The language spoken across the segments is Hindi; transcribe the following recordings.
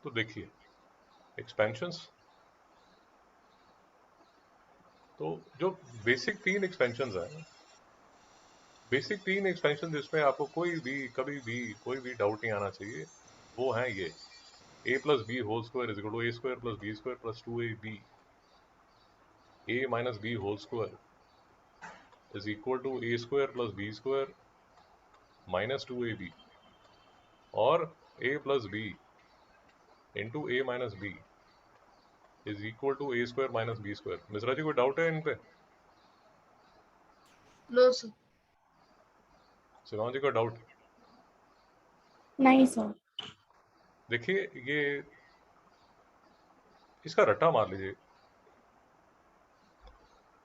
तो देखिए एक्सपेंशंस, तो जो बेसिक तीन एक्सपेंशंस हैं, बेसिक तीन एक्सपेंशन जिसमें आपको कोई भी कभी भी कोई भी डाउट नहीं आना चाहिए, वो हैं ये a plus B whole square is equal to A square plus B square plus 2ab, a minus B whole square is equal to A square plus B square minus 2ab, और a plus B into A minus B is equal to A square minus B square. Mishra ji कोई डाउट है इन पे? No sir. शिवांग जी का डाउट? नहीं सर। देखिए ये इसका रट्टा मार लीजिए,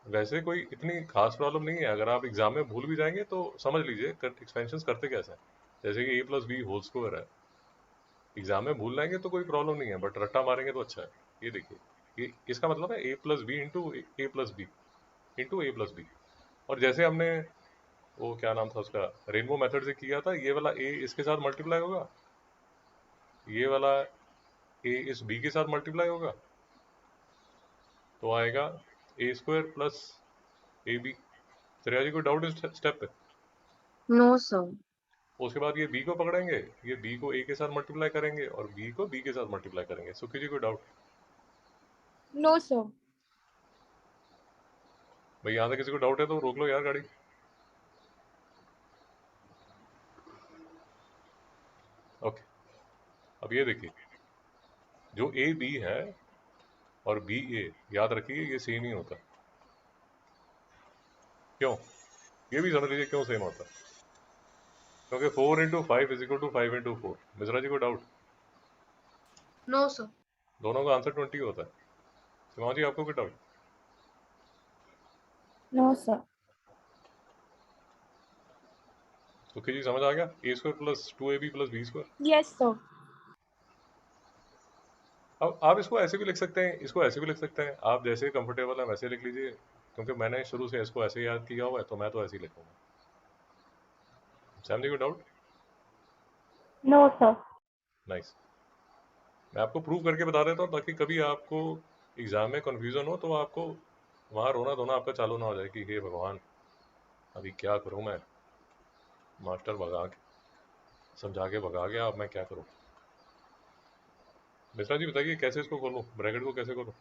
वैसे कोई इतनी खास प्रॉब्लम नहीं है। अगर आप एग्जाम में भूल भी जाएंगे तो समझ लीजिए एक्सपेंशन करते कैसे हैं। जैसे कि a plus B whole square है, एग्जाम में भूल जाएंगे तो कोई प्रॉब्लम नहीं है, बट रट्टा मारेंगे तो अच्छा है। ये देखिए, ये इसका मतलब है a plus B into a plus B into a plus b. और जैसे हमने वो क्या नाम था उसका, रेनबो मेथड से किया था, ये वाला a इसके साथ मल्टीप्लाई होगा, ये वाला a इस b के साथ मल्टीप्लाई होगा, तो आएगा A square plus A B. Shreya ji कोई डाउट इस स्टेप पे? No sir. उसके बाद ये b को पकड़ेंगे, ये b को a के साथ मल्टीप्लाई करेंगे और b को b के साथ मल्टीप्लाई करेंगे। सुखी जी कोई डाउट? No sir. भाई यहाँ से किसी को डाउट है तो रोक लो यार गाड़ी। ओके, अब ये देखिए, जो ए बी है और बी ए, याद रखिए ये सेम ही होता है। क्यों? ये भी समझ लीजिए क्यों सेम होता है, क्योंकि 4 into five is equal to 5 into 4। Mishra ji को डाउट? No sir. दोनों का आंसर 20 होता है। शिवांग जी आपको कोई डाउट? No sir. सुखी जी समझ आ गया? A square plus 2ab plus B square. Yes sir. अब आप इसको ऐसे भी लिख सकते हैं, इसको ऐसे भी लिख सकते हैं, आप जैसे कंफर्टेबल है वैसे लिख लीजिए, क्योंकि मैंने शुरू से इसको ऐसे याद किया हुआ है तो मैं तो ऐसे ही लिखूंगा। सैम जी को डाउट? No sir. नाइस। मैं आपको प्रूव करके बता देता हूँ ताकि कभी आपको एग्जाम में कन्फ्यूजन हो तो आपको वहाँ रोना धोना आपका चालू ना हो जाए कि हे भगवान अभी क्या करूँ मैं, मास्टर भगा के समझा के भगा गया, अब मैं क्या करूँ। मिश्रा जी बताइए कैसे इसको खोलूँ, ब्रैकेट को कैसे खोलूँ?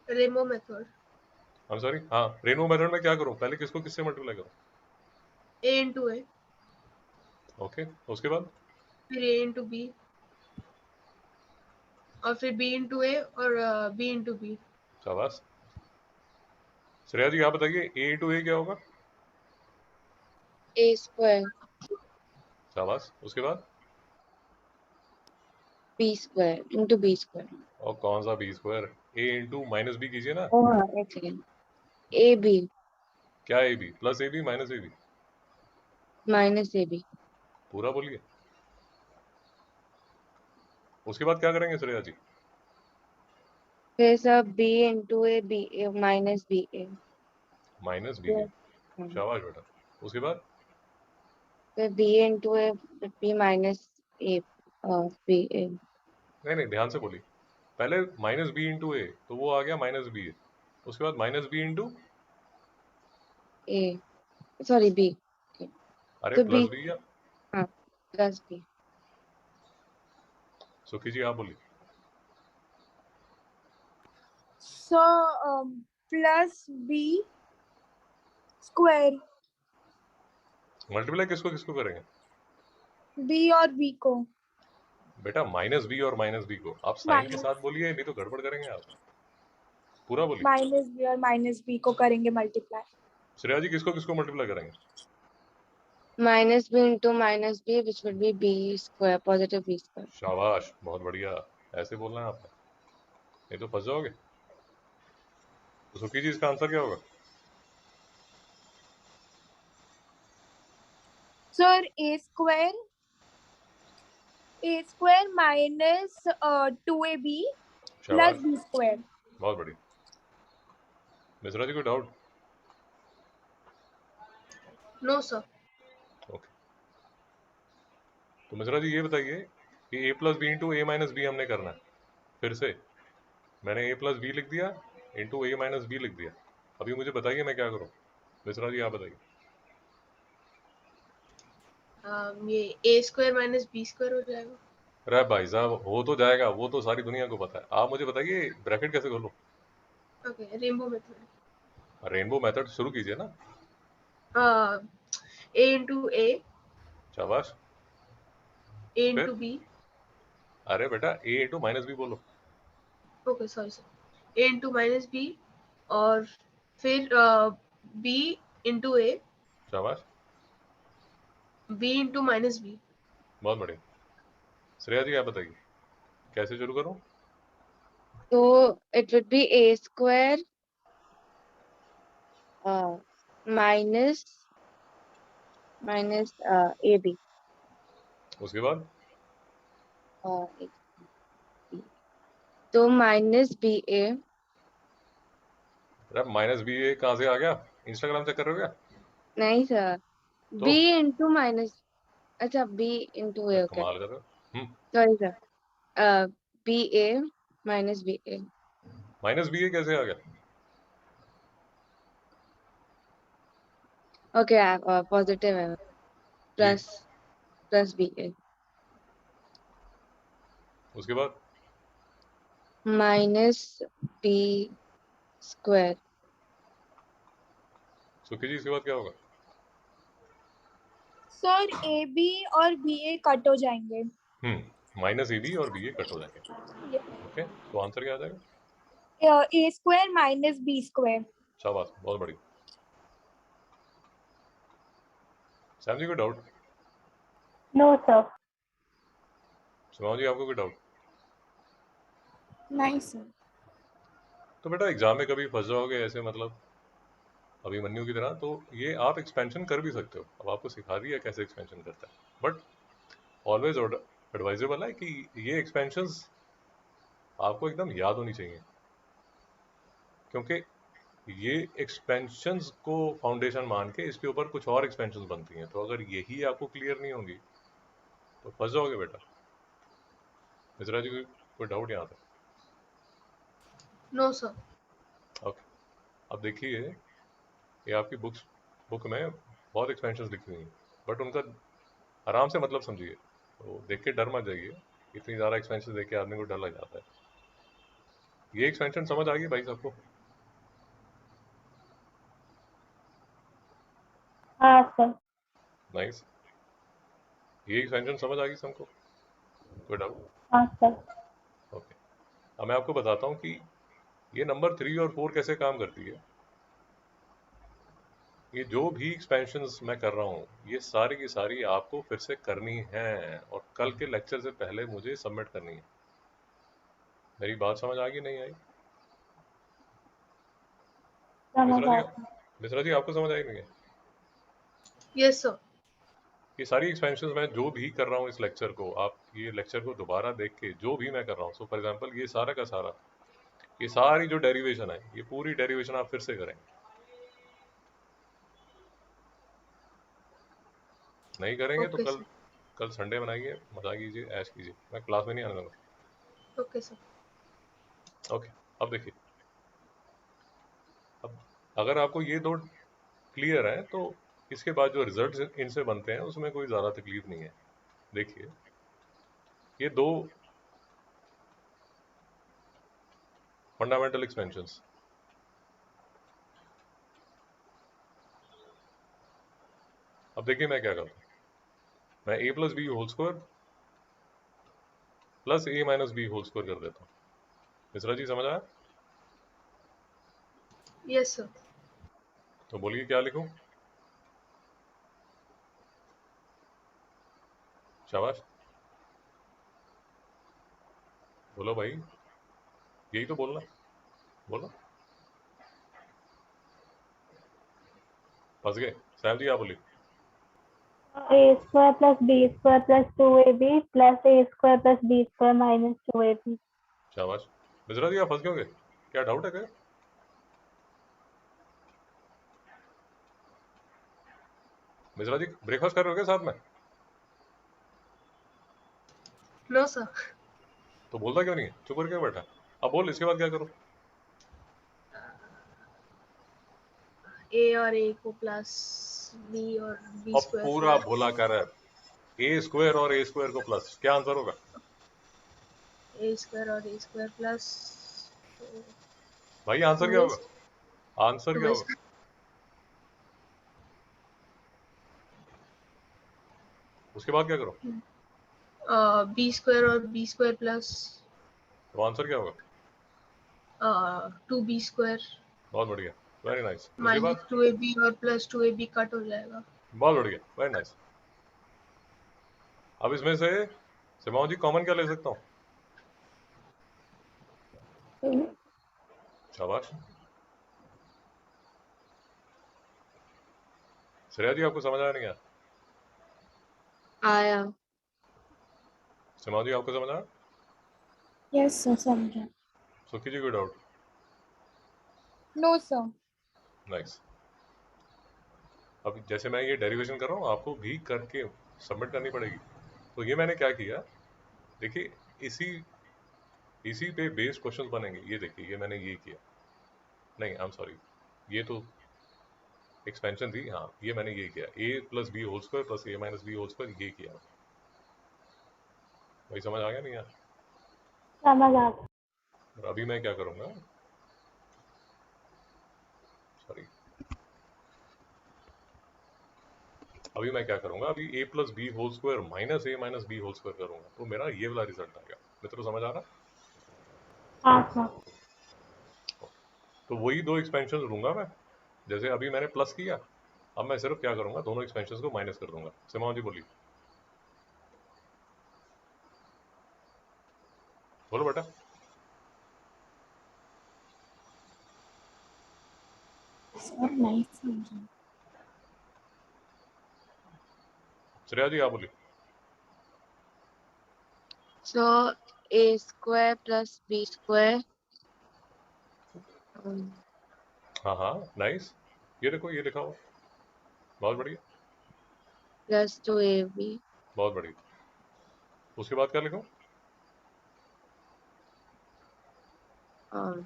रेमो मेथड। हम सॉरी, हाँ रेनबो मेथड में क्या करूँ, पहले किसको किससे मल्टीप्लाई करूँ? ए इंटू ए, ओके, उसके बाद फिर ए इंटू बी, और फिर बी इंटू ए और बी इंटू बी। शाबाश। श्रेया जी आप बताइए ए इंटू ए क्या होगा? ए स्क्वायर शाबाश। उसके बाद b square into b square. और कौन सा b square, a into minus b कीजिए ना। हाँ, एक सेकेंड। ए बी क्या a b plus A B minus A B? Minus A b. पूरा बोलिए। उसके बाद क्या करेंगे श्रेया जी? फिर सब B into A B A minus B A. Minus B A. शाबाश बेटा। उसके बाद फिर B into A B minus A B A. नहीं नहीं ध्यान से बोलिए, पहले माइनस बी इंटू ए तो वो आ गया माइनस बी ए, उसके बाद माइनस बी इंटू ए सॉरी बी। अरे तो बी, प्लस बी या हाँ प्लस बी। सुखी जी आप बोलिए। So plus B square, multiply किसको किसको करेंगे? बी और बी को। बेटा माइनस बी और माइनस बी को आप साइन के माइनस साथ बोलिए, नहीं तो गड़बड़ करेंगे आप। पूरा बोलिए। माइनस बी और माइनस बी को करेंगे मल्टीप्लाई। श्रेया जी किसको किसको मल्टीप्लाई करेंगे? Minus b into minus b which would be b square positive b square. शाबाश, बहुत बढ़िया, ऐसे बोलना है आपने, नहीं तो फंस जाओगे। तो सुखी जी इसका आंसर क्या होगा? सर ए स्क्वायर माइनस 2ab प्लस शाबाश, बी स्क्वायर। बहुत बढ़िया। मिश्रा जी कोई डाउट? No sir. ओके, तो मिश्रा जी ये बताइए कि a plus B into A minus b हमने करना है। फिर से मैंने a प्लस बी लिख दिया इंटू ए माइनस बी लिख दिया। अभी मुझे बताइए मैं क्या करूँ। मिश्रा जी आप बताइए। ये A square minus B square हो जाएगा। अरे भाई साहब हो तो जाएगा, वो तो सारी दुनिया को पता है। आप मुझे बताइए ब्रैकेट कैसे खोलूं। Okay, rainbow method. Rainbow method शुरू कीजिए ना। ए इंटू ए, शाबाश। ए फिर इंटू बी। अरे बेटा a इंटू माइनस बी बोलो। ओके सॉरी सर, ए इंटू माइनस बी, और फिर बी इंटू ए, शाबाश, बी इंटू माइनस बी। बहुत बढ़िया। श्रेया जी आप बताइए कैसे शुरू करूं। So it would be a square minus ab. उसके बाद एक second. तो माइनस बी ए अरे माइनस बी ए कहाँ से आ गया, इंस्टाग्राम चेक कर रहे हो क्या। नहीं सर, तो बी इंटू माइनस, अच्छा बी इंटू ए, ओके कमाल कर रहे हो। Sorry sir, B A minus B A. Minus B ए कैसे आ गया। ओके पॉजिटिव है, जी, प्लस बी ए उसके बाद माइनस बी स्क्वायर। सुखी जी इसके बाद क्या होगा। सर ए बी और बी ए कट हो जाएंगे। माइनस ए बी और बी ए कट हो जाएंगे। ओके तो आंसर क्या आ जाएगा। ए स्क्वायर माइनस बी स्क्वायर। शाबाश, बहुत बढ़िया। सैम जी कोई डाउट। No sir. सुनाओ जी आपको कोई डाउट। नहीं सर। तो बेटा एग्जाम में कभी फंस जाओगे ऐसे, मतलब अभिमन्यु की तरह, तो ये आप एक्सपेंशन कर भी सकते हो। अब आपको सिखा दिया कैसे एक्सपेंशन करता है, बट ऑलवेज एडवाइजेबल है कि ये एक्सपेंशंस आपको एकदम याद होनी चाहिए, क्योंकि ये एक्सपेंशंस को फाउंडेशन मान के इसके ऊपर कुछ और एक्सपेंशंस बनती हैं। तो अगर यही आपको क्लियर नहीं होंगी तो फंस जाओगे बेटा। मिश्रा जी कोई डाउट यहाँ तक। No sir. ओके, अब देखिए ये आपकी बुक में बहुत एक्सपेंशंस लिखी हुई हैं, बट उनका आराम से मतलब समझिए। तो देख के डर मत जाइए, इतनी ज़्यादा एक्सपेंशन देख के आदमी को डर लग जाता है। ये एक्सपेंशन समझ आ गई भाई सबको। हाँ सर। नाइस, ये एक्सपेंशन समझ आ गई सबको, कोई डाउट। हाँ सर। ओके, अब मैं आपको बताता हूँ कि ये नंबर 3 और 4 कैसे काम करती है। ये जो भी एक्सपेंशंस मैं कर रहा हूँ ये सारी की सारी आपको फिर से करनी है, और कल के लेक्चर से पहले मुझे सबमिट करनी है। मेरी बात समझ आ गई नहीं आई। समझ मिश्रा आ जी, गया। मिश्रा जी आपको समझ आई नहीं है। Yes sir. ये सारी एक्सपेंशंस मैं जो भी कर रहा हूँ इस लेक्चर को, आप ये लेक्चर को दोबारा देख के जो भी मैं कर रहा हूँ, सो फॉर एग्जांपल ये सारा का सारा, ये सारी जो डेरिवेशन है ये पूरी डेरिवेशन आप फिर से करेंगे। नहीं करेंगे तो ओके कल सर। कल संडे बनाइए, मजा कीजिए, ऐश कीजिए, मैं क्लास में नहीं आने दूंगा। Okay sir. ओके, अब देखिए, अब अगर आपको ये दो क्लियर है तो इसके बाद जो रिजल्ट इनसे बनते हैं उसमें कोई ज़्यादा तकलीफ नहीं है। देखिए ये दो फंडामेंटल एक्सपेंशंस, अब देखिए मैं क्या करता हूँ। मैं a plus B whole square plus a minus B whole square कर देता हूँ। मिश्रा जी समझ आया। Yes sir. तो बोलिए क्या लिखूं। शाबाश, बोलो भाई, यही तो बोलना, बोलो। फंस गए। सैम जी आप बोलिए। A square plus B square plus 2ab plus A square plus B square minus 2ab। शाबाश। मिश्रा जी आप फंस क्यों गए, क्या डाउट है क्या। मिश्रा जी ब्रेकफास्ट कर रहे हो क्या साथ में। No sir. तो बोलता क्यों नहीं है, चुप करके बैठा? अब बोल इसके बाद क्या करो? ए और ए को प्लस बी और बी अब स्क्वायर पूरा प्लस भोला कर है, ए स्क्वायर और ए स्क्वायर को प्लस, क्या आंसर होगा? ए स्क्वायर और ए स्क्वायर प्लस भाई आंसर क्या होगा? आंसर क्या टू ए होगा? उसके बाद क्या करो? बी स्क्वायर और बी स्क्वायर प्लस तो आंसर क्या होगा? 2b स्क्वायर बहुत बढ़िया, वेरी नाइस। उसके माइनस बाद? 2ab और प्लस 2ab कट हो जाएगा। बहुत बढ़िया, वेरी नाइस। अब इसमें से सिमाओ जी कॉमन क्या ले सकता हूँ? शाबाश। श्रेया जी आपको समझ आया नहीं आया? आया। सिमाओ जी आपको समझ आया? यस सर, समझा। सुखी जी कोई डाउट? No sir. नाइस। अब जैसे मैं ये डेरिवेशन कर रहा हूँ, आपको भी करके सबमिट करनी पड़ेगी। तो ये मैंने क्या किया, देखिए इसी इसी पे बेस्ड क्वेश्चंस बनेंगे। ये देखिए, ये मैंने ये किया, नहीं आई एम सॉरी, ये तो एक्सपेंशन थी। हाँ, ये मैंने ये किया, A plus B whole square plus A minus B whole square, ये किया। भाई समझ आ गया नहीं यार? समझ आ गया। और अभी मैं क्या करूँगा, सॉरी, अभी मैं क्या करूँगा, अभी A plus B whole square minus A minus B whole square करूँगा, तो मेरा ये वाला रिजल्ट आएगा। मित्रों समझ आ रहा? हाँ सर। तो वही दो एक्सपेंशन लूंगा मैं, जैसे अभी मैंने प्लस किया, अब मैं सिर्फ क्या करूंगा, दोनों एक्सपेंशन को माइनस कर दूंगा। सिमाओ जी बोलिए, बोलो बेटा। सर नहीं समझा। श्रेया जी आप बोलिए। So a square plus b square हाँ हाँ, नाइस, ये देखो ये लिखा हुआ, बहुत बढ़िया, plus 2ab बहुत बढ़िया। उसके बाद क्या लिखूं? um,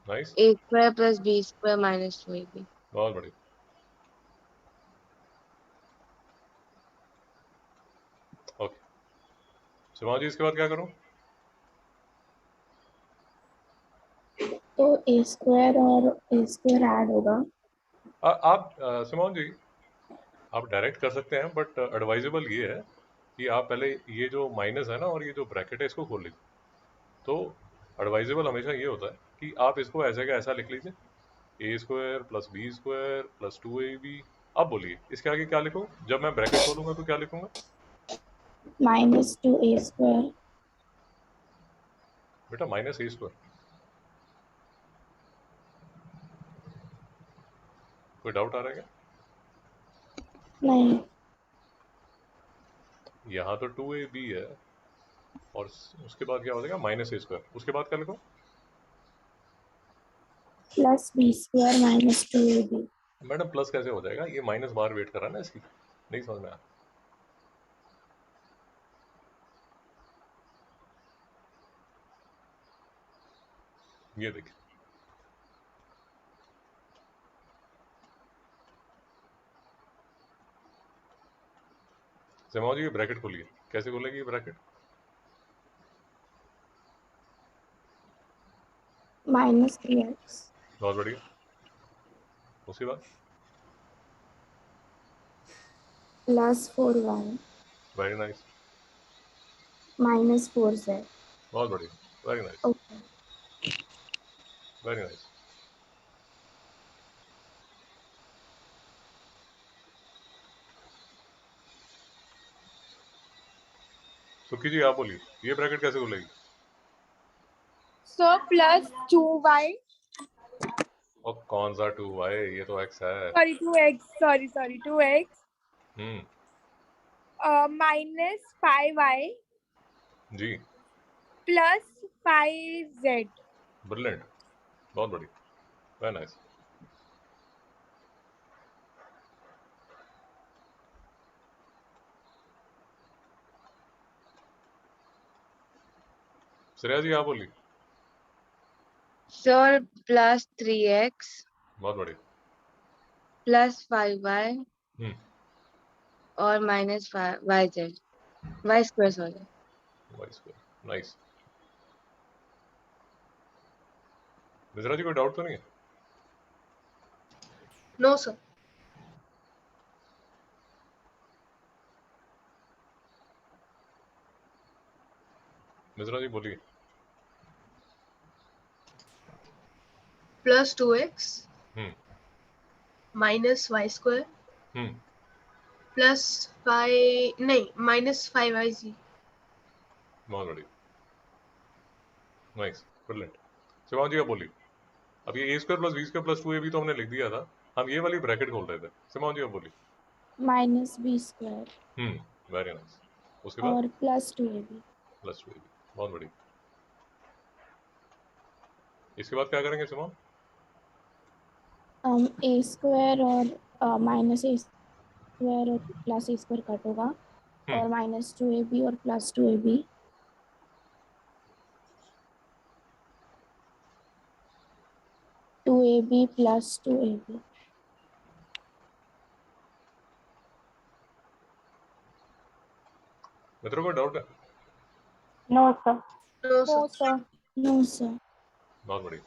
nice, a square plus b square minus 2ab. बहुत बढ़िया। ओके, सिमाओ जी इसके बाद क्या करूं? तो ए स्क्वायर और ए स्क्वायर ऐड होगा। आप सिमाओ जी आप डायरेक्ट कर सकते हैं, बट एडवाइजेबल ये है कि आप पहले ये जो माइनस है ना और ये जो ब्रैकेट है इसको खोल लीजिए। तो एडवाइजेबल हमेशा ये होता है कि आप इसको ऐसे का ऐसा लिख लीजिए, A square plus B square plus 2ab। अब बोलिए इसके आगे क्या लिखूं? जब मैं ब्रैकेट खोलूंगा तो क्या लिखूंगा? Minus 2a square. बेटा माइनस ए स्क्वायर, कोई डाउट आ रहा है क्या? नहीं। यहाँ तो 2ab है, और उसके बाद क्या हो जाएगा, माइनस ए स्क्वायर। उसके बाद क्या लिखो? Plus B square minus 2ab। Madam plus कैसे हो जाएगा, ये माइनस बार वेट कर रहा है ना इसकी, नहीं समझ में आया? ये देखिए, जमाओ जी ये ब्रैकेट खोलिए, कैसे खोलेगी ये ब्रैकेट? माइनस 3x बहुत बढ़िया। उसके बाद? Plus 4y very nice, minus 4z। बहुत बढ़िया, very nice, okay. Very nice. सुखी जी आप बोलिए, ये ब्रैकेट कैसे खुलेगी? So plus 2y। और कौन सा 2y, ये तो x है। सॉरी 2x, सॉरी 2x हम्म, माइनस 5y जी, प्लस 5z। ब्रिलियंट, बहुत बढ़िया, वेरी नाइस। श्रेया जी आप बोली। सर प्लस 3x बहुत बढ़िया। प्लस 5y हम्म, और minus yz y square sorry. Y square, nice. Mishra ji कोई डाउट तो नहीं है? No sir. मिश्रा जी बोलिए। प्लस 2x हम्म माइनस वाई स्क्वायर हम्म, प्लस 5 नहीं माइनस 5yz। बहुत बढ़िया, नाइस, ब्रिलियंट। शिवांग जी आप बोलिए। अब ये A square plus B square plus 2ab तो हमने लिख दिया था, हम ये वाली ब्रैकेट खोल रहे थे। शिवांग जी आप बोलिए। Minus B square very nice. उसके बाद और प्लस 2ab। प्लस 2ab, बहुत बढ़िया। इसके बाद क्या करेंगे शिवांग? ए स्क्वायर और माइनस ए स्क्वायर और प्लस ए स्क्वायर कट होगा हम्म, और माइनस 2ab और plus 2ab। 2ab plus 2ab। मित्रों को डाउट है? No sir. No no sir. Sir. No sir. बहुत बढ़िया,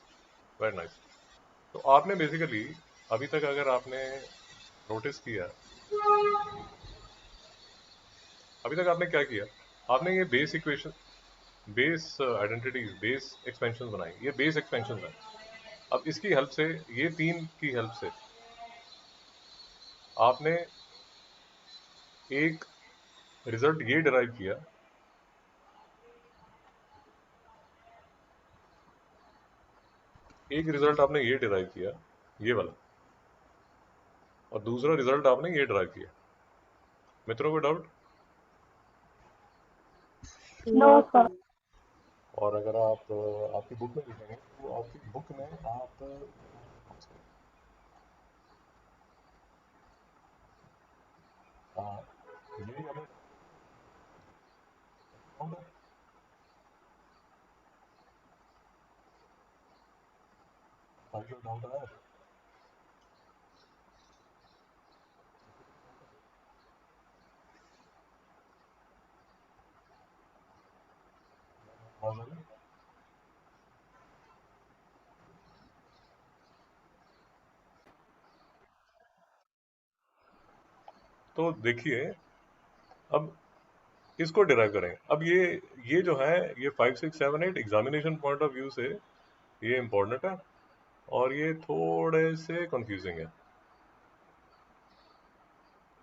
वेरी नाइस। तो आपने बेसिकली अभी तक अगर आपने नोटिस किया, अभी तक आपने क्या किया, आपने ये base equation, base identities, base expansion बनाई। ये बेस एक्सपेंशन है। अब इसकी हेल्प से, ये तीन की हेल्प से आपने एक रिजल्ट ये डिराइव किया, एक रिजल्ट आपने ये डिराइव किया, ये वाला, और दूसरा रिजल्ट आपने ये डिराइव किया। मित्रों को डाउट? No sir. और अगर आप आपकी बुक में देखेंगे तो आपकी बुक में आप यही हमें डाउट आया। तो देखिए, अब इसको डिराइव करेंगे। अब ये जो है, ये 5 6 7 8 एग्जामिनेशन पॉइंट ऑफ व्यू से ये इंपॉर्टेंट है, और ये थोड़े से कंफ्यूजिंग है।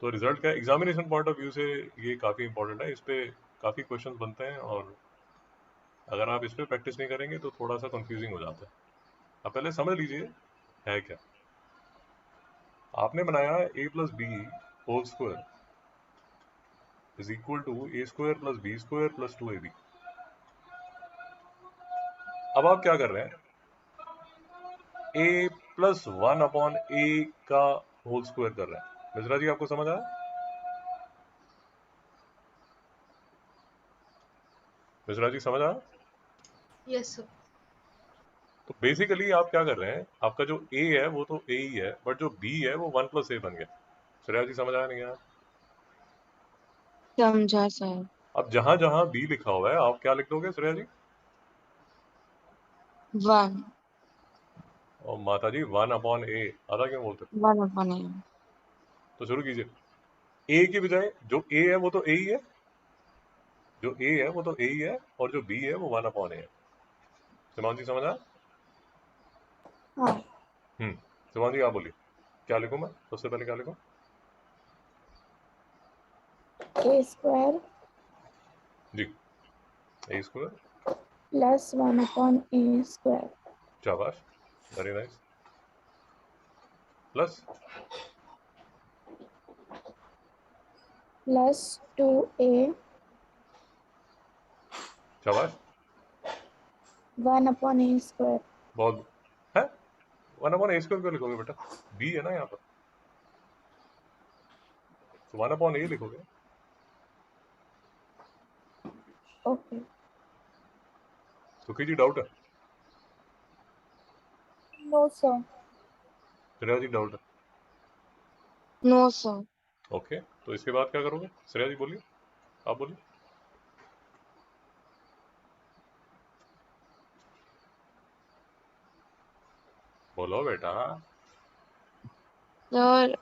तो रिजल्ट का एग्जामिनेशन पॉइंट ऑफ व्यू से ये काफ़ी इंपॉर्टेंट है, इस पे काफ़ी क्वेश्चंस बनते हैं, और अगर आप इस पे प्रैक्टिस नहीं करेंगे तो थोड़ा सा कंफ्यूजिंग हो जाता है। अब पहले समझ लीजिए है क्या। आपने बनाया a plus B whole square is equal to A square plus B square plus 2ab। अब आप क्या कर रहे हैं, a प्लस 1 a का होल स्क्वायर कर रहे हैं। मिश्रा जी आपको समझ आया? मिश्रा जी समझ आया? Yes sir. तो बेसिकली आप क्या कर रहे हैं, आपका जो a है वो तो a ही है, बट जो b है वो 1 प्लस a बन गया। श्रेया जी समझ आया नहीं आया? समझा सर। अब जहां जहां b लिखा हुआ है आप क्या लिख दोगे श्रेया जी? 1 और माता जी 1/a आधा क्यों बोलते हो? 1 upon a। तो शुरू कीजिए। a की बजाय जो a है वो तो a ही है, जो a है वो तो a ही है, और जो b है वो 1/a है। सिमान जी समझ आया? हाँ। सिमान जी आप बोलिए, क्या लिखूं मैं? सबसे पहले क्या लिखूं? ए स्क्वायर जी, a square, plus 1 upon A square शाबाश, very nice, plus plus 2a शाबाश, 1 अपॉन ए स्क्वायर। बहुत है। 1/a स्क्वायर क्यों लिखोगे बेटा? b है ना यहाँ पर, तो 1/a लिखोगे। ओके। सुखी जी डाउट है? No sir. Shreya ji doubt है? No, sir. ओके, तो इसके बाद क्या करोगे? श्रेया जी बोलिए, आप बोलिए। बोलो बेटा। Sir,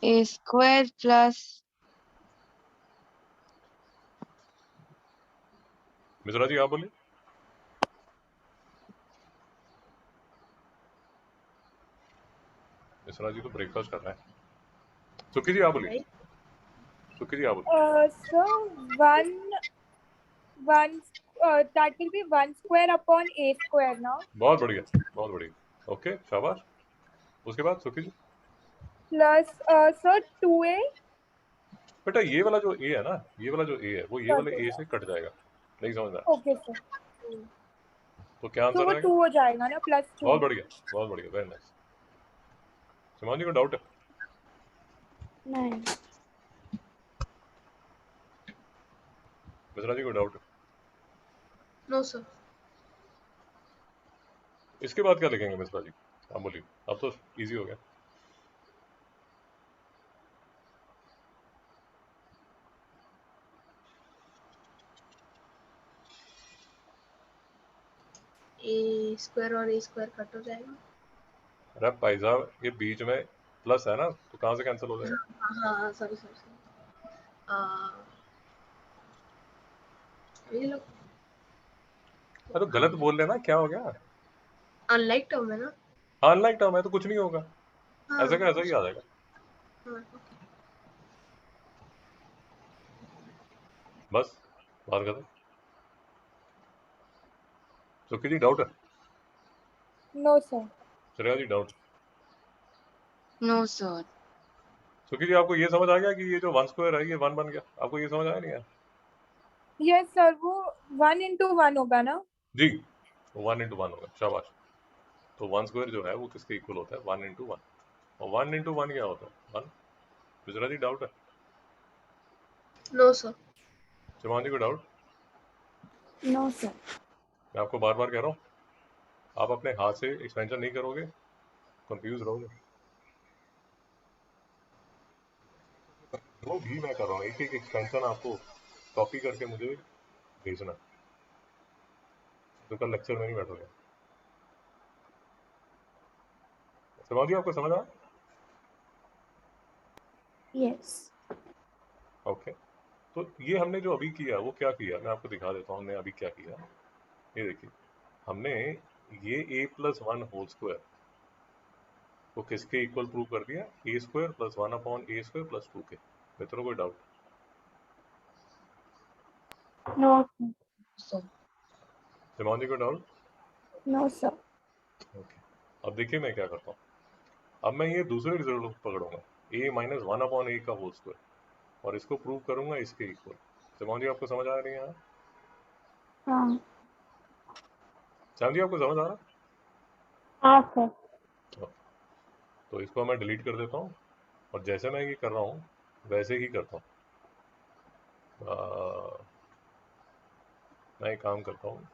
a square plus Mishra ji आप बोलिए। मिश्रा जी तो ब्रेकफास्ट कर रहे हैं। सुखी जी आप बोलिए। Right? सुखी जी आप बोलिए। Sir one that will be 1 square upon a square ना। बहुत बढ़िया, बहुत बढ़िया। ओके, शाबाश। उसके बाद सुखी जी। Plus sir 2a। बेटा ये वाला जो ए है ना, ये वाला जो ए है वो ये वाले ए से कट जाएगा, नहीं समझ रहा? ओके सर, तो क्या तो आंसर वो आएगा? 2 हो जाएगा ना, प्लस 2। बहुत बढ़िया, बहुत बढ़िया, वेरी नाइस। सिमान जी को डाउट है? नहीं। मिश्रा जी को डाउट है? No, sir. इसके बाद क्या लिखेंगे मिश्रा जी? आप बोलिए, अब तो इजी हो गया। A square और A square कट हो जाएगा। अरे भाई साहब, ये बीच में प्लस है ना, तो कहाँ से कैंसिल हो जाएगा? हाँ, sorry, sorry. ये लोग अरे तो गलत बोल लेना, क्या हो गया? unlike term है ना? अनलाइक टर्म है तो कुछ नहीं होगा, हाँ, ऐसा का ऐसा ही आ जाएगा। हाँ, okay. बस बात खत्म। सुखी जी डाउट है? No sir. Shreya ji doubt? no, sir. सुखी जी आपको ये समझ आ गया कि ये जो वन स्क्वायर है ये वन बन गया? आपको ये समझ आया नहीं है? यस सर, वो 1 into 1 होगा ना। जी, 1 into 1 होगा, शाबाश। तो वन स्क्वायर जो है वो किसके इक्वल होता है? 1 into 1। और 1 into 1 क्या होता है? 1। मिश्रा जी डाउट है? No, sir. चौहान जी को डाउट? No sir. मैं आपको बार बार कह रहा हूँ, आप अपने हाथ से एक्सपेंशन नहीं करोगे, कंफ्यूज रहोगे। वो भी मैं कर रहा हूँ, एक एक एक्सपेंशन आपको कॉपी करके मुझे भेजना, तो कल लेक्चर में नहीं बैठोगे। चौहान जी आपको समझ आया? यस। ओके, तो ये हमने जो अभी किया वो क्या किया, मैं आपको दिखा देता हूँ हमने अभी क्या किया। ये देखिए, हमने ये a+1 होल स्क्वायर को किसके इक्वल प्रूव कर दिया? a² + 1/a² + 2k। मित्रों कोई doubt? No Sir. Simon ji को डाउट? No sir. ओके, अब देखिए मैं क्या करता हूँ। अब मैं ये दूसरे रिजल्ट को पकड़ूंगा, a-1/a का होल स्क्वायर, और इसको प्रूव करूंगा इसके इक्वल। सिमोन जी आपको समझ आ रही है? हाँ। श्याम जी आपको समझ आ रहा है? हाँ सर। तो इसको मैं डिलीट कर देता हूँ, और जैसे मैं ये कर रहा हूँ वैसे ही करता हूँ। मैं एक काम करता हूँ,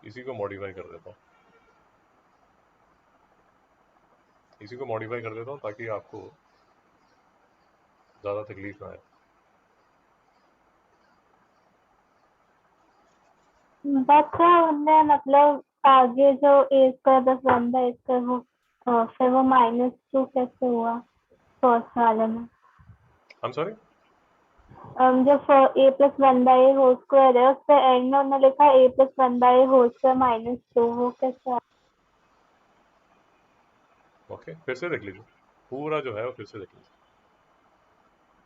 इसी को मॉडिफाई कर देता हूँ, इसी को मॉडिफाई कर देता हूँ ताकि आपको ज़्यादा तकलीफ ना आए। बस हमने मतलब आगे जो a² + 1/a² वो फिर वो -2 कैसे हुआ फर्स्ट वाले में? I'm sorry? जो a+1/a होल स्क्वायर है उस पे एंड में उन्होंने लिखा a+1/a होल स्क्वायर -2, वो कैसे आया? ओके, फिर से देख लीजिए, पूरा जो है वो फिर से देख लीजिए।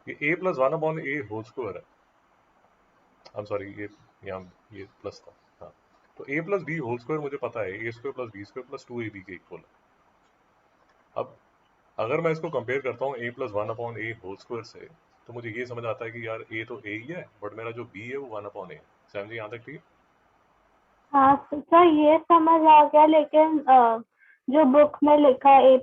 ये a+1/a होल स्क्वायर है, I'm sorry, ये प्लस था। हाँ, तो a+b होल स्क्वायर मुझे पता है a² + b² + 2ab के इक्वल है। अब अगर मैं इसको कंपेयर करता हूँ a+1/a होल स्क्वायर से, तो मुझे ये समझ आता है कि यार a तो a ही है, बट मेरा जो b है वो 1/a है। सैम जी यहाँ तक ठीक है? हाँ सर, ये समझ आ गया, लेकिन जो बुक में लिखा है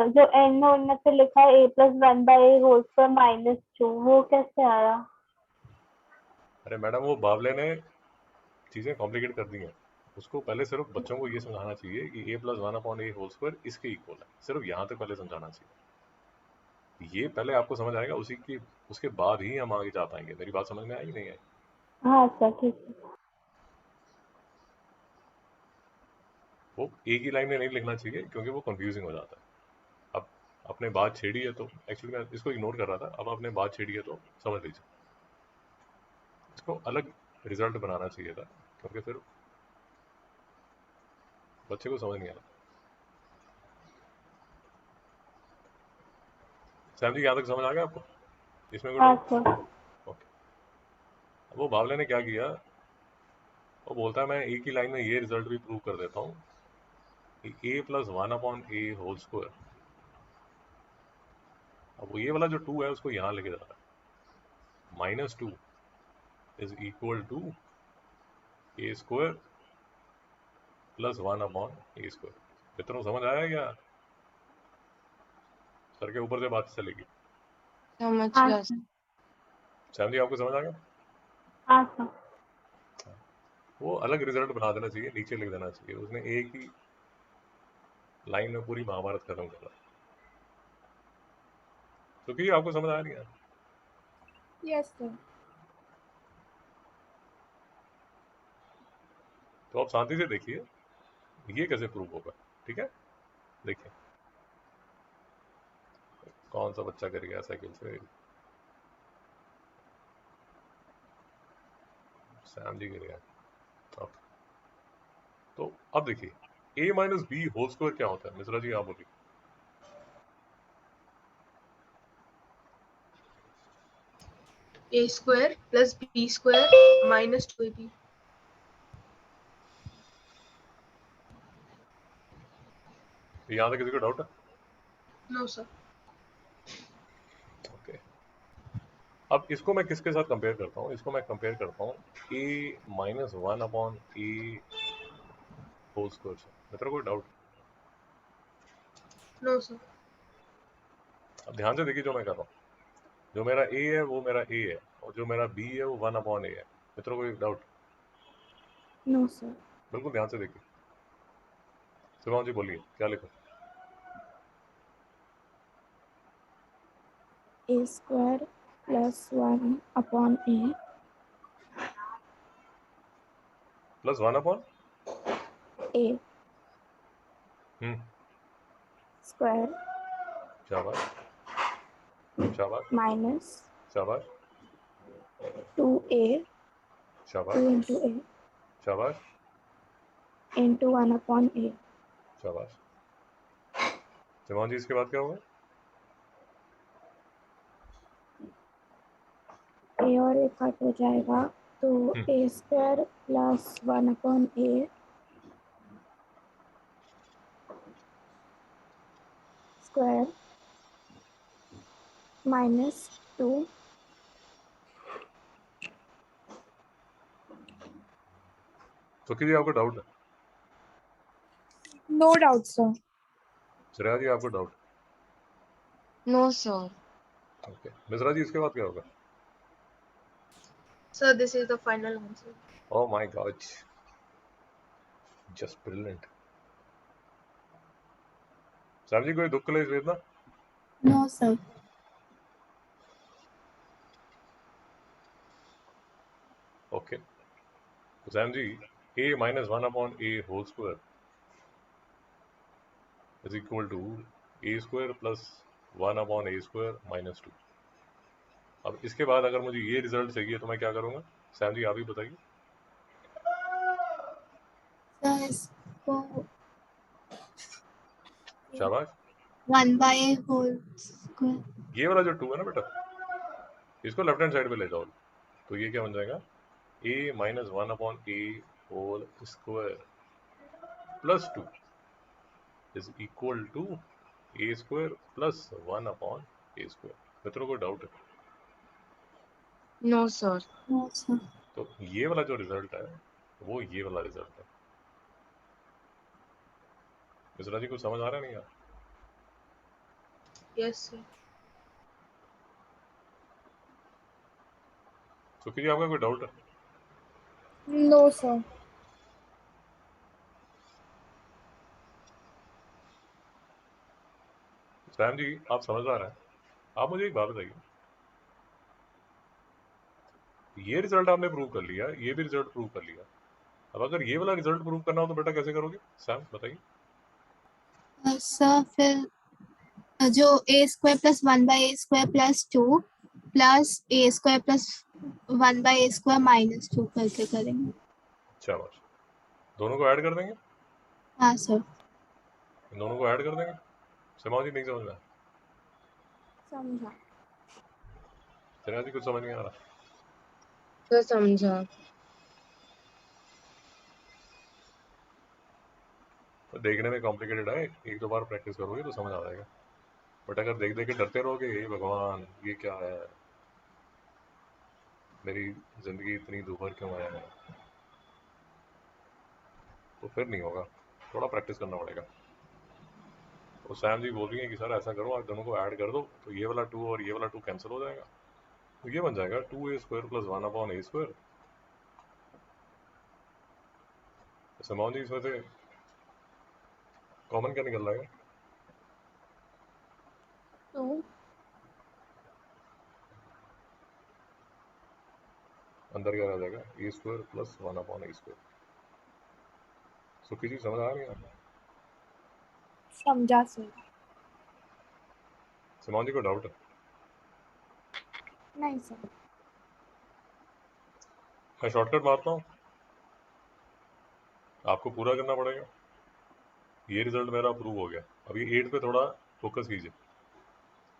जो एंड में उनमें लिखा है a+1/a होल स्क्वायर -2, वो कैसे आया? अरे मैडम वो बावले ने चीज़ें कॉम्प्लिकेट कर दी हैं। उसको पहले सिर्फ बच्चों को ये समझाना चाहिए कि a plus one upon A whole square इसके इक्वल है, सिर्फ यहाँ तक पहले समझाना चाहिए। ये पहले आपको समझ आएगा, उसी की उसके बाद ही हम आगे जा पाएंगे। मेरी बात समझ में आई नहीं आई? हाँ सर ठीक है। वो एक ही लाइन में नहीं लिखना चाहिए क्योंकि वो कंफ्यूजिंग हो जाता है। अब आपने बात छेड़ी है तो एक्चुअली मैं इसको इग्नोर कर रहा था, अब आपने बात छेड़ी है तो समझ लीजिए। इसको अलग रिजल्ट बनाना चाहिए था क्योंकि फिर बच्चे को समझ नहीं आता। सैम जी यहाँ तक समझ आ गया आपको? इसमें कोई हाँ डाउट? सर। ओके। अब वो बावले ने क्या किया, वो बोलता है मैं एक ही लाइन में ये रिजल्ट भी प्रूव कर देता हूँ कि a plus one upon A whole square, अब वो ये वाला जो 2 है उसको यहाँ लेके जा रहा है, minus 2 is equal to A square plus one upon A square. इतना समझ आया या सर के ऊपर से बात चलेगी? समझ हाँ गया सर। सैम जी आपको समझ आ गया? हाँ सर। वो अलग रिजल्ट बना देना चाहिए, नीचे लिख देना चाहिए। उसने एक ही लाइन में पूरी महाभारत खत्म कर रहा है। तो क्योंकि आपको समझ आ रही है, Yes, sir. तो आप शांति से देखिए ये कैसे प्रूव होगा। ठीक है, देखिए कौन सा बच्चा कर गया साइकिल से। सैम जी गिर गया। ओके, तो अब देखिए a minus B whole square क्या होता है? मिश्रा जी आप बोलिए। a square plus b square minus 2ab. यहाँ तक किसी को डाउट है? No sir. ओके, अब इसको मैं किसके साथ कंपेयर करता हूँ? इसको मैं कंपेयर करता हूँ a minus one upon A whole square से। मतलब कोई डाउट? No sir. अब ध्यान से देखिए जो मैं कर रहा हूँ, जो मेरा a है वो मेरा a है, और जो मेरा b है वो वन अपॉन ए है। मित्रों कोई डाउट? No, sir. बिल्कुल ध्यान से देखिए। शिवांग जी बोलिए क्या लिखा? A square plus 1 upon A plus one upon A hmm, square शाबाश शाबाश minus शाबाश 2A 2 शाबाश into A शाबाश into 1 upon A. शाबाश। शिवांग जी इसके बाद क्या होगा? A और A कट हो जाएगा तो A square plus 1 upon A square minus 2 तो किसी आपको डाउट है? No doubt, sir. Shreya ji आपको doubt? No sir. Okay, Mishra ji इसके बाद क्या होगा? Sir, this is the final answer. Oh my God, just brilliant. Sam ji कोई दुख कलेश वेदना? No, sir. ओके, तो Sam ji a minus one upon A whole square is equal to A square plus one upon A square minus 2। अब इसके बाद अगर मुझे ये रिजल्ट चाहिए तो मैं क्या करूंगा? सैम जी आप ही बताइए। सर इसको शाबाश। 1 by होल स्क्वायर ये वाला जो 2 है ना बेटा, इसको लेफ्ट हैंड साइड पे ले जाओ, तो ये क्या बन जाएगा? a minus one upon A whole square plus 2 is equal to A square plus one upon A square. मित्रों को डाउट है? No sir. नो सर तो ये वाला जो रिजल्ट है वो ये वाला रिजल्ट है। मिश्रा जी को समझ आ रहा है नहीं यार? Yes sir. सुखी जी आपका कोई डाउट है? No sir. सैम जी आप समझदार हैं, आप मुझे एक बात बताइए, ये रिजल्ट आपने प्रूव कर लिया, ये भी रिजल्ट प्रूव कर लिया, अब अगर ये वाला रिजल्ट प्रूव करना हो तो बेटा कैसे करोगे? सैम बताइए। सर फिर जो A square plus 1/a² plus 2 plus a² plus 1/a² minus 2 करके करेंगे। शाबाश, दोनों को ऐड कर देंगे, हाँ सर। इन दोनों को ऐड कर देंगे। सिमा जी नहीं समझ में आया? समझा। सिमा जी कुछ समझ नहीं आ रहा? तो समझा। तो देखने में कॉम्प्लिकेटेड है, एक दो बार प्रैक्टिस करोगे तो समझ आ जाएगा, बट अगर देख देख के डरते रहोगे, हे भगवान ये क्या है, मेरी जिंदगी इतनी दुभर क्यों है, तो फिर नहीं होगा, थोड़ा प्रैक्टिस करना पड़ेगा। तो सैम जी बोल रही हैं कि सर ऐसा करो, आप दोनों को ऐड कर दो तो ये वाला 2 और ये वाला 2 कैंसिल हो जाएगा, तो ये बन जाएगा 2a² प्लस 1/a²। सिमोन जी इसमें से कॉमन क्या निकल रहा है? तो अंदर क्या रह जाएगा? a² plus 1/a²। सुखी जी समझ आ रही है आपको? समझा सर। सिमोन जी को डाउट है? नहीं सर। मैं शॉर्टकट मारता हूँ, आपको पूरा करना पड़ेगा। ये रिजल्ट मेरा अप्रूव हो गया, अब ये 8 पे थोड़ा फोकस कीजिए,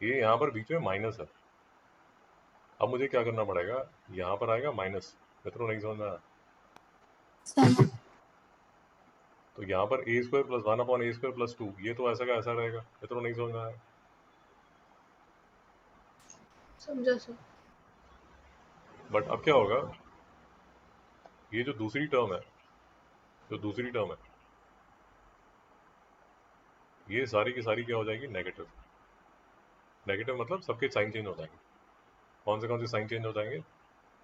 ये यहाँ पर बीच में माइनस है, अब मुझे क्या करना पड़ेगा, यहाँ पर आएगा माइनस, मित्रों नहीं समझ में आया? समझ। तो यहाँ पर a² प्लस 1/a² प्लस 2, ये तो ऐसा का ऐसा रहेगा, मित्रों नहीं समझ में आया? समझा सर। बट अब क्या होगा, ये जो दूसरी टर्म है, ये सारी की सारी क्या हो जाएगी? नेगेटिव। नेगेटिव मतलब सबके साइन चेंज हो जाएंगे। कौन से साइन चेंज हो जाएंगे?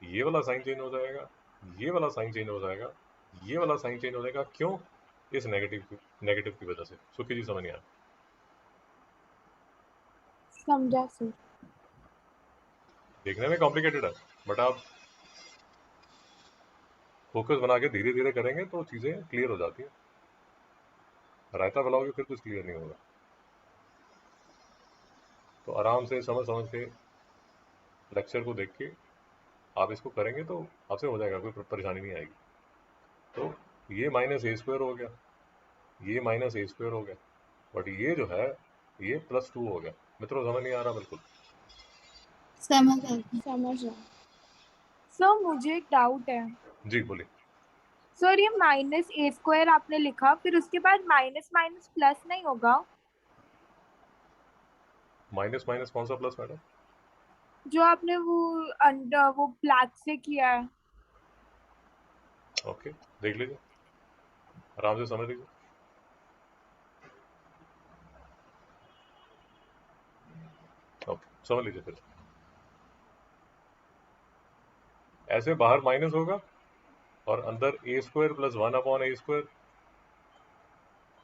ये वाला साइन चेंज हो जाएगा, ये वाला साइन चेंज हो जाएगा, ये वाला साइन चेंज हो जाएगा। क्यों? इस नेगेटिव की वजह से। सुखी जी समझ नहीं आया? समझा सर। देखने में कॉम्प्लिकेटेड है, बट आप फोकस बना के धीरे धीरे करेंगे तो चीज़ें क्लियर हो जाती हैं। रायता फैलाओगे फिर कुछ क्लियर नहीं होगा। तो आराम से समझ समझ के लेक्चर को देख के आप इसको करेंगे तो आपसे हो जाएगा, कोई परेशानी नहीं आएगी। तो ये -a² हो गया, ये -a² हो गया, बट ये जो है ये +2 हो गया। मित्रों समझ नहीं आ रहा? बिल्कुल समझ आ गया। समझा। सर मुझे एक डाउट है। जी बोलिए। सर ये -a² आपने लिखा, फिर उसके बाद माइनस माइनस प्लस नहीं होगा? माइनस माइनस कौन सा प्लस मैडम? जो आपने वो अंडर वो ब्लैक से किया है। ओके देख लीजिए, आराम से समझ लीजिए। ओके समझ लीजिए। फिर ऐसे बाहर माइनस होगा और अंदर a² प्लस 1/a²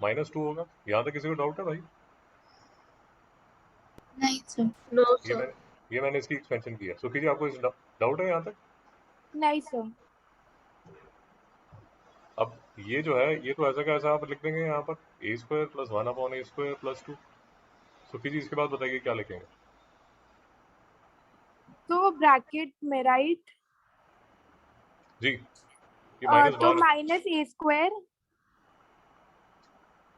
-2 होगा। यहाँ तक किसी को डाउट है भाई? नहीं सर। नो ये सर। मैंने ये मैंने इसकी एक्सपेंशन किया। सुखी जी आपको इस डाउट है यहाँ तक? नहीं सर। अब ये जो है ये तो ऐसा का ऐसा आप लिख देंगे यहाँ पर a² plus 1/a² plus 2। Sukhi जी इसके बाद बताइए क्या लिखेंगे? तो वो ब्रैकेट में राइट, जी ये माइनस तो बाहर। -a²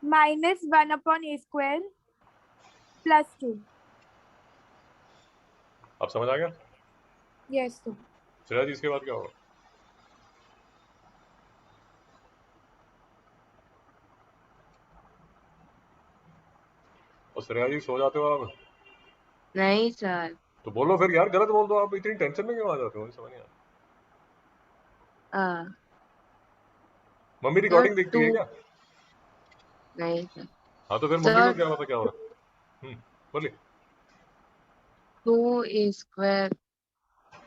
-1/a² plus 2। अब समझ आ गया? Yes sir. श्रेया जी इसके बाद क्या होगा? और श्रेया जी सो जाते हो आप? नहीं सर। तो बोलो फिर यार, गलत बोल दो। आप इतनी टेंशन में क्यों आ जाते हो? मुझे समझ नहीं आता। मम्मी सर रिकॉर्डिंग देखती 2 है क्या? नहीं सर। हाँ तो फिर मम्मी को सर क्या पता क्या हो रहा है? बोलिए। 2a²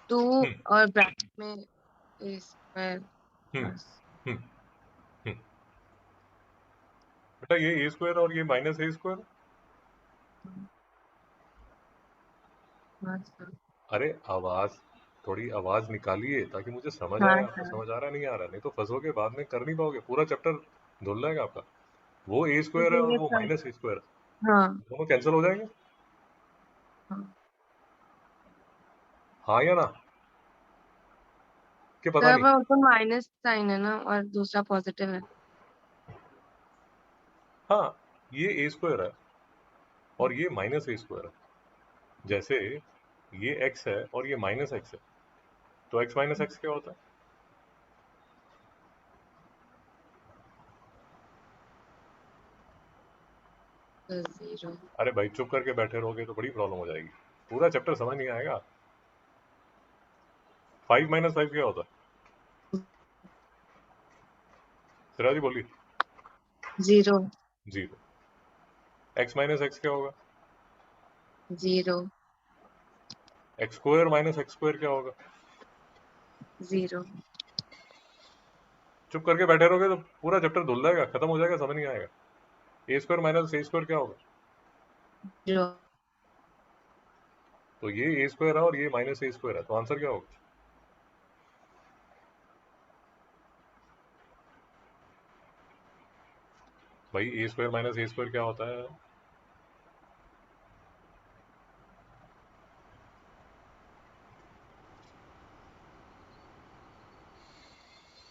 2 हम्म और ब्रैकेट में a स्क्वायर हम्म प्लस हम्म हम्म। बेटा ये ए स्क्वायर और ये माइनस ए स्क्वायर, हाँ सर अरे आवाज, थोड़ी आवाज निकालिए ताकि मुझे समझ आए, हाँ आपको सर समझ आ रहा नहीं आ रहा, नहीं तो फंसोगे बाद में, कर नहीं पाओगे, पूरा चैप्टर धुल जाएगा आपका। वो ए स्क्वायर है मुझे और ये वो कर माइनस ए स्क्वायर है, हाँ दोनों कैंसिल हो जाएंगे, हाँ हाँ या ना, कि पता सर नहीं। वो तो माइनस साइन है ना और दूसरा पॉजिटिव है। हाँ, ये ए स्क्वायर है और ये माइनस ए स्क्वायर है, जैसे ये एक्स है और ये माइनस एक्स है, तो एक्स माइनस एक्स क्या होता है? तो 0 अरे भाई चुप करके बैठे रहोगे तो बड़ी प्रॉब्लम हो जाएगी, पूरा चैप्टर समझ नहीं आएगा। 5 माइनस 5 क्या होता है? सिराजी बोलिए। 0 जीरो। एक्स माइनस एक्स क्या होगा? 0 x square minus x square क्या होगा? 0 चुप करके बैठे रहोगे तो पूरा चैप्टर धुल जाएगा, खत्म हो जाएगा, समझ नहीं आएगा। A square minus a square क्या होगा? 0 तो ये ए स्क्वायर है और ये माइनस ए स्क्वायर है, तो आंसर क्या होगा? भाई ए स्क्वायर माइनस ए स्क्वायर क्या होता है?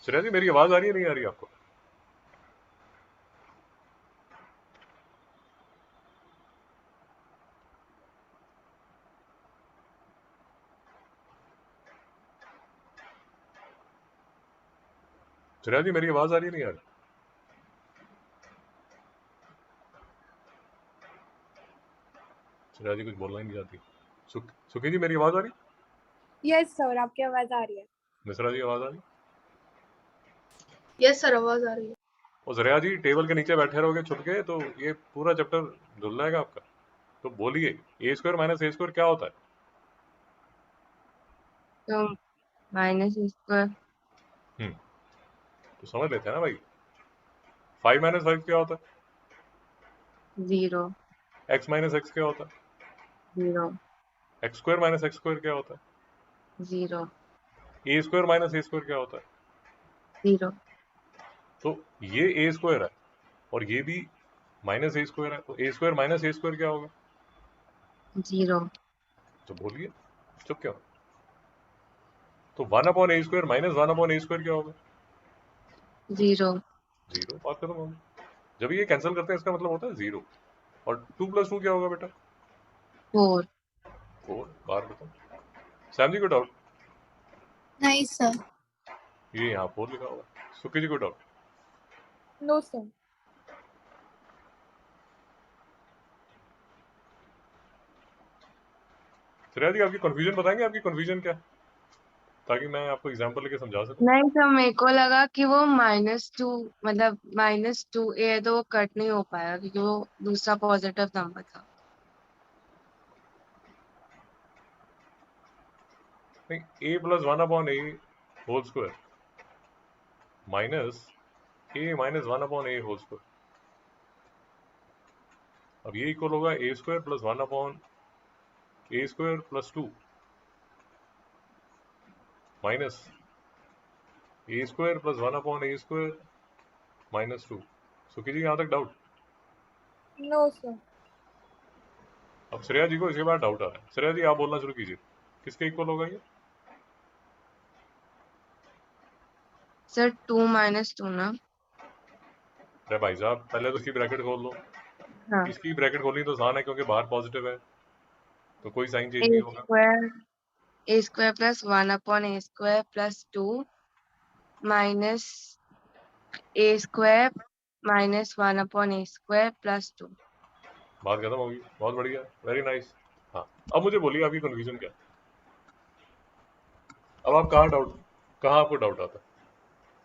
सिराजी मेरी आवाज आ रही है नहीं आ रही आपको? सिराजी मेरी आवाज आ रही है नहीं आ रही? सिराजी कुछ बोलना ही नहीं चाहती। सुखी जी मेरी आवाज आ रही? यस सर, आपकी आवाज आ रही है। मिश्रा जी आवाज आ रही? यस सर, आवाज आ रही है। और जरिया जी टेबल के नीचे बैठे रहोगे छुप के तो ये पूरा चैप्टर धुल जाएगा आपका, तो बोलिए A square minus a square क्या होता है? तो माइनस स्क्वायर तो समझ लेते हैं ना भाई। 5 माइनस 5 क्या होता 0 है? एक्स माइनस एक्स क्या होता है? 0 x square minus x square क्या होता 0 है? ए स्क्वायर माइनस ए स्क्वायर क्या होता है? 0 तो ये ए स्क्वायर है और ये भी माइनस ए स्क्वायर है, तो ए स्क्वायर माइनस ए स्क्वायर क्या होगा? 0 तो बोलिए, चुप क्यों? तो 1 अपॉन ए स्क्वायर माइनस 1 अपॉन ए स्क्वायर क्या होगा? 0 जीरो। बात खत्म होगी। जब ये कैंसिल करते हैं इसका मतलब होता है 0। और 2 प्लस 2 क्या होगा बेटा? 4 4। बार खत्म। सैम जी को डाउट? नहीं सर। ये यहाँ 4 लिखा होगा। सुखी जी को doubt? No sir. Shreya ji आपकी कंफ्यूजन बताएंगे, आपकी कंफ्यूजन क्या है, ताकि मैं आपको एग्जांपल लेके समझा सकूं। नहीं तो मेरे को लगा कि वो -2 मतलब -2a है तो वो कट नहीं हो पाया क्योंकि वो दूसरा पॉजिटिव नंबर था। नहीं, a plus 1 upon A whole square minus a minus 1 upon A whole square, अब ये इक्वल होगा a square plus 1 upon A square plus 2 minus a square plus 1 upon A square minus 2। Sukhi जी यहाँ तक डाउट? No sir. अब श्रेया जी को इसके बाद डाउट आ रहा है। श्रेया जी आप बोलना शुरू कीजिए, किसके इक्वल होगा ये? सर 2 - 2 ना। अरे भाई साहब पहले तो इसकी ब्रैकेट खोल लो। हाँ इसकी ब्रैकेट खोलनी तो आसान है क्योंकि बाहर पॉजिटिव है, तो कोई साइन चेंज a नहीं होगा। Square plus 1 upon a square plus 2 minus a square minus 1 upon a square plus 2। बात खत्म होगी। बहुत बढ़िया, वेरी नाइस। हाँ, अब मुझे बोलिए आपकी कंफ्यूजन क्या है? अब आप कहाँ आपको डाउट आता है?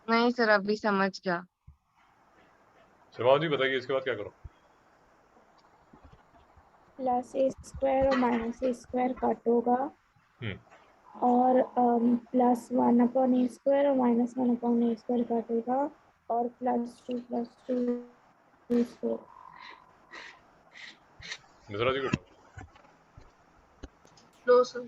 नहीं सर अभी समझ गया। शिवाओ जी बताइए इसके बाद क्या करो? प्लस ए स्क्वायर और माइनस ए स्क्वायर कट होगा हम्म और प्लस 1/a² और माइनस 1/a² काटेगा और प्लस 2 is 4. मिश्रा जी को नो सर